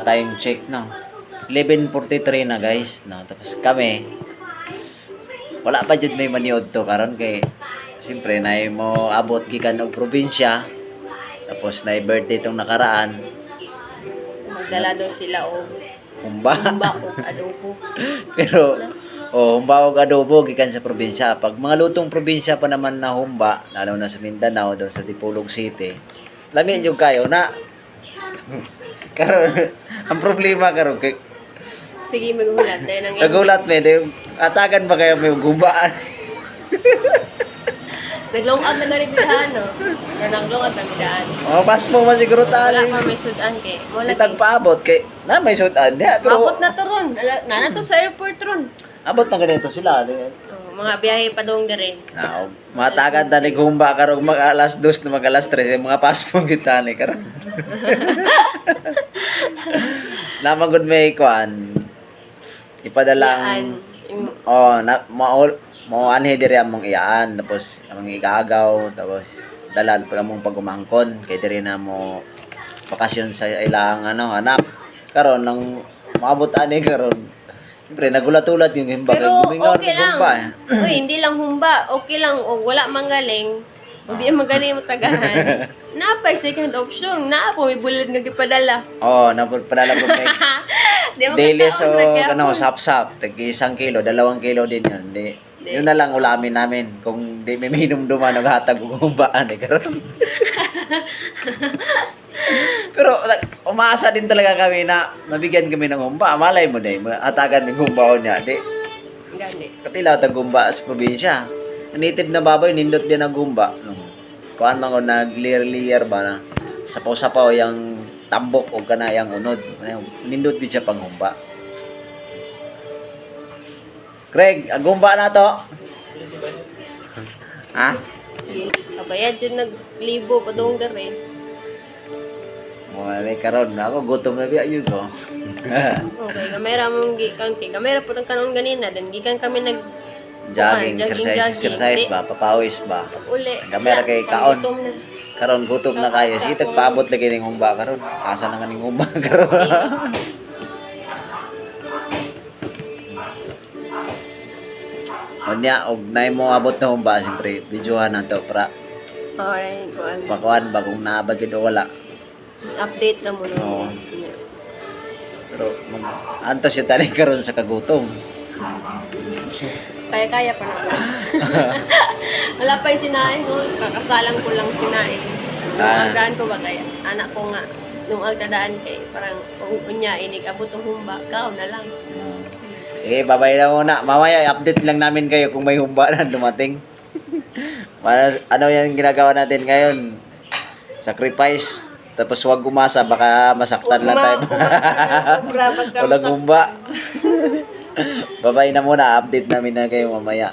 Time check no. 11:43 na guys no. Tapos kami wala pa jud may maniod to karon kay siyempre na mo abot gikan og probinsya. Tapos na birthday tong nakaraan. Magdala daw sila o Humba. humba o adobo. Pero humba og adobo gikan sa probinsya. Pag mga lutong probinsya pa naman na humba, lalo na sa Mindanao doon sa Dipolog City. Lami jud kayo na. Karon ang problema karon kay Sige, maghulat. Dahil nang nagulat me, atagan ba kayo may gumbaan? Naglong out na naribidahan, no? Naglong out na naribidahan. Pas mo man siguro Wala tali. pa may sudan kay. Wala Itag paabot kay na may sudan niya pero Abot na to ron. Nana to sa airport ron. abot na ganito sila. Mga biyahe pa doon rin. Now, matagan ta ni gumba karong mag alas 2 na mag alas 3 mga passport kita ni karon. Namagod may kuan. Ipadalang na mo anhi diri among iyaan tapos among igagaw tapos dalan pa among pagumangkon kay diri na mo bakasyon sa ilang anak karon nang maabot ani karon siyempre nagulat-ulat yung himba Pero gumingaw okay lang. gumba. Uy, hindi lang humba. Okay lang. O wala manggaling. Hindi magaling mo tagahan. Napay second option. Naapo may bulad nga gipadala. Napadala ko may Di mo daily kataon na kaya po. sap-sap tag 1 kilo 2 kilo din yun yun na lang ulamin namin kung di may minum-duman naghatag og humbaan karon. Pero umaasa din talaga kami na mabigyan kami ng humba. Malay mo day, atagan ng humbaon niya. Di, Gani. katilaw tag humba sa probinsya. Native na baboy, nindot din ang humba. Kuan man ko nag-lear ba na sapaw-sapaw yung tambok o kana yung unod. Nindot din siya pang humba. Craig, ang humba na to. Ha? Kabayad yun naglibo pa doon rin. May karon na ako gutom na biya yun ko. Okay, kamera mong gikan kay. Kamera po ng kanon ganina. Dan gikan kami nag Jogging, exercise ba, papawis ba. uli. Kamera kay kaon. Gutom na. Karon gutom na kayo. Sige tagpaabot lagi ning humba karon. Asa na nga ning humba karon. Unya og nay mo abot na humba siyempre videohan na to para Alright, kuan. pakuan ba kung naabagid o wala. Update na mo Oo. no. Pero anto siya tani karon sa kagutom. Kaya-kaya pa na po. Wala pa yung sinain ko. Kakasalang ko lang sinain. Agdaan ko ba kaya? Anak ko nga. Nung agdadaan kay parang unya inig abot ang humba. Kao na lang. Babay na muna. Mamaya update lang namin kayo kung may humba na dumating. Ano yan ginagawa natin ngayon? Sacrifice. Tapos huwag umasa, baka masaktan lang tayo. Walang humba. Babay na muna, update namin na kayo mamaya.